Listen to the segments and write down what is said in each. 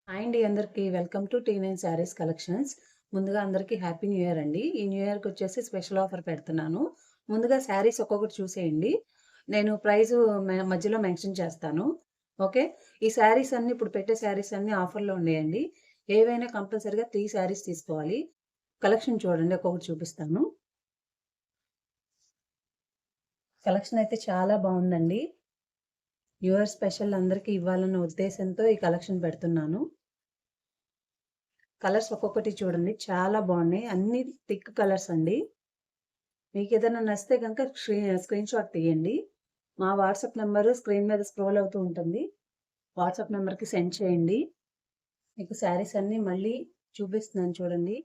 Hi అండి అందరికీ welcome to T9 saris collections. ముందుగా అందరికీ హ్యాపీ న్యూ ఇయర్ అండి. ఈ న్యూ ఇయర్‌కి వచ్చేసి స్పెషల్ ఆఫర్ పెడుతున్నాను. ముందుగా శారీస్ ఒక్కొక్కటి చూసేయండి. నేను ప్రైజు మధ్యలో మెన్షన్ చేస్తాను. ఓకే. ఈ శారీస్ అన్నీ ఇప్పుడు పెట్టే శారీస్ అన్నీ ఆఫర్‌లో ఉన్నాయండి. ఏవైనా కంపల్సరీగా 3 శారీస్ తీసుకోవాలి. కలెక్షన్ చూడండి ఒక్కొక్కటి చూపిస్తాను. కలెక్షన్ అయితే చాలా బావుందండి. న్యూ ఇయర్ స్పెషల్ అందరికీ ఇవ్వాలన్న ఉద్దేశంతో ఈ కలెక్షన్ పెడుతున్నాను. కలర్స్ ఒక్కొక్కటి చూడండి చాలా బాగున్నాయి. అన్ని థిక్ కలర్స్ అండి. మీకు ఏదైనా నచ్చితే గనుక స్క్రీన్ షాట్ తీయండి. మా వాట్సాప్ నంబరు స్క్రీన్ మీద స్క్రోల్ అవుతూ ఉంటుంది. వాట్సాప్ నంబర్‌కి సెండ్ చేయండి. మీకు శారీస్ అన్నీ మళ్ళీ చూపిస్తున్నాను చూడండి.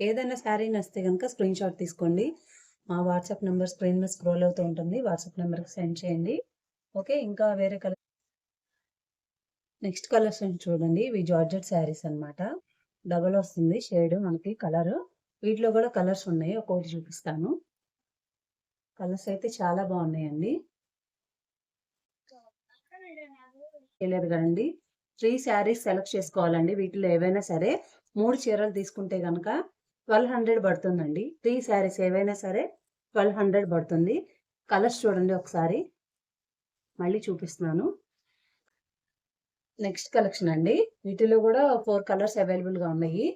ఏదైనా శారీ నచ్చితే గనుక స్క్రీన్ షాట్ తీసుకోండి. మా వాట్సాప్ నంబర్ స్క్రీన్ మీద స్క్రోల్ అవుతూ ఉంటుంది. వాట్సాప్ నంబర్‌కి సెండ్ చేయండి. ఓకే. ఇంకా వేరే నెక్స్ట్ కలర్స్ చూడండి. ఇవి జార్జెట్ శారీస్ అన్నమాట. డబల్ వస్తుంది షేడ్ మనకి కలరు. వీటిలో కూడా కలర్స్ ఉన్నాయి. ఒక్కొక్కటి చూపిస్తాను. కలర్స్ అయితే చాలా బాగున్నాయండి. తెలియదు కదండి. 3 శారీస్ సెలెక్ట్ చేసుకోవాలండి. వీటిలో ఏవైనా సరే 3 చీరలు తీసుకుంటే గనక 1200 పడుతుందండి. 3 శారీస్ ఏవైనా సరే 1200 పడుతుంది. కలర్స్ చూడండి ఒకసారి. మళ్ళీ చూపిస్తున్నాను. నెక్స్ట్ కలెక్షన్ అండి. వీటిలో కూడా 4 కలర్స్ అవైలబుల్‌గా ఉన్నాయి.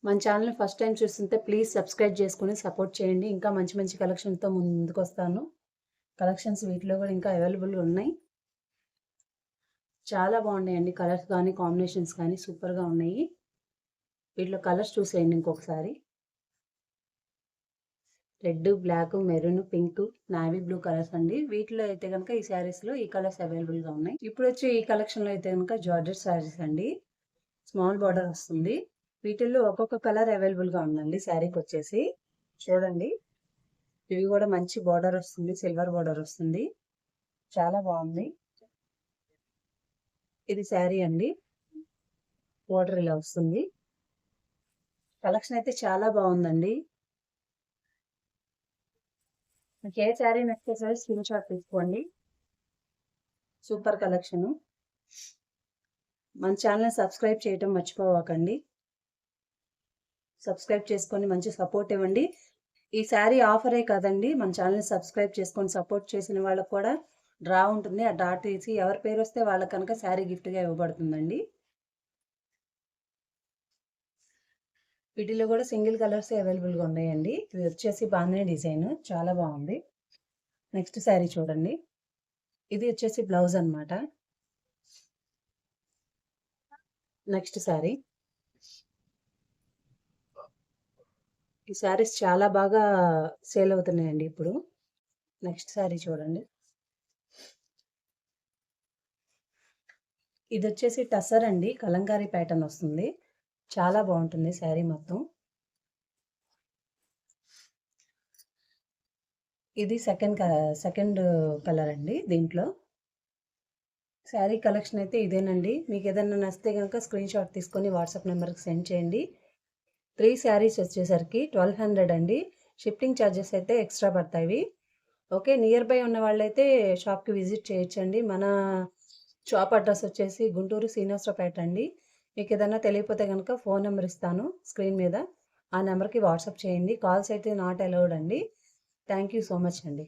మన ఛానల్‌ని ఫస్ట్ టైమ్ చూస్తుంటే ప్లీజ్ సబ్స్క్రైబ్ చేసుకొని సపోర్ట్ చేయండి. ఇంకా మంచి మంచి కలెక్షన్‌తో ముందుకొస్తాను. కలెక్షన్స్ వీటిలో కూడా ఇంకా అవైలబుల్‌గా ఉన్నాయి. చాలా బాగున్నాయండి. కలర్స్ గానీ, కాంబినేషన్స్ కానీ సూపర్‌గా ఉన్నాయి. వీటిలో కలర్స్ చూసేయండి ఇంకొకసారి. Red, black, maroon, pink, navy blue colours అండి. వీటిలో అయితే గనుక ఈ శారీస్‌లో ఈ కలర్స్ అవైలబుల్‌గా ఉన్నాయి. ఇప్పుడొచ్చే ఈ కలెక్షన్‌లో అయితే గనుక జార్జెట్ శారీస్ అండి. స్మాల్ బార్డర్ వస్తుంది. వీటిల్లో ఒక్కొక్క కలర్ అవైలబుల్‌గా ఉందండి శారీకొచ్చేసి. చూడండి. ఇవి కూడా మంచి బార్డర్ వస్తుంది. సిల్వర్ బార్డర్ వస్తుంది. చాలా బాగుంది. ఇది శారీ అండి. బార్డర్ ఇలా వస్తుంది. కలెక్షన్ అయితే చాలా బాగుందండి. మీకు ఏ శారీ నచ్చితే సరే స్క్రీన్ షాట్ తీసుకోండి. Super collection. మన ఛానల్‌ని సబ్స్క్రైబ్ చేయటం మర్చిపోవకండి. సబ్స్క్రైబ్ చేసుకొని మంచి సపోర్ట్ ఇవ్వండి. ఈ శారీ ఆఫరే కాదండి. మన ఛానల్‌ని సబ్స్క్రైబ్ చేసుకొని సపోర్ట్ చేసిన వాళ్ళకి కూడా డ్రా ఉంటుంది. ఆ డ్రా తీసి ఎవరి పేరొస్తే వాళ్ళకి కనుక శారీ గిఫ్ట్‌గా ఇవ్వబడుతుందండి. వీటిలో కూడా సింగిల్ కలర్సే అవైలబుల్‌గా ఉన్నాయండి. ఇది వచ్చేసి బాందిని డిజైన్ చాలా బాగుంది. నెక్స్ట్ శారీ చూడండి. ఇది వచ్చేసి బ్లౌజ్ అన్నమాట. నెక్స్ట్ శారీ. ఈ శారీస్ చాలా బాగా సేల్ అవుతున్నాయండి ఇప్పుడు. నెక్స్ట్ శారీ చూడండి. ఇదొచ్చేసి టసర్ అండి. కలంకారీ ప్యాటర్న్ వస్తుంది. చాలా బాగుంటుంది శారీ మొత్తం. ఇది సెకండ్ కలర్ అండి దీంట్లో. శారీ కలెక్షన్ అయితే ఇదేనండి. మీకు ఏదైనా నచ్చితే గనుక స్క్రీన్ షాట్ తీసుకొని వాట్సాప్ నెంబర్‌కి సెండ్ చేయండి. 3 శారీస్ వచ్చేసరికి 1200 అండి. షిప్పింగ్ ఛార్జెస్ అయితే ఎక్స్ట్రా పడతాయి. ఓకే. నియర్ బై ఉన్న వాళ్ళైతే షాప్‌కి విజిట్ చేయొచ్చండి. మన షాప్ అడ్రెస్ వచ్చేసి గుంటూరు శ్రీనివాసరావుపేట అండి. మీకు ఏదైనా తెలియకపోతే గనుక ఫోన్ నెంబర్ ఇస్తాను స్క్రీన్ మీద. ఆ నెంబర్‌కి వాట్సాప్ చేయండి. కాల్స్ అయితే నాట్ అలౌడ్ అండి. థ్యాంక్ యూ సో మచ్ అండి.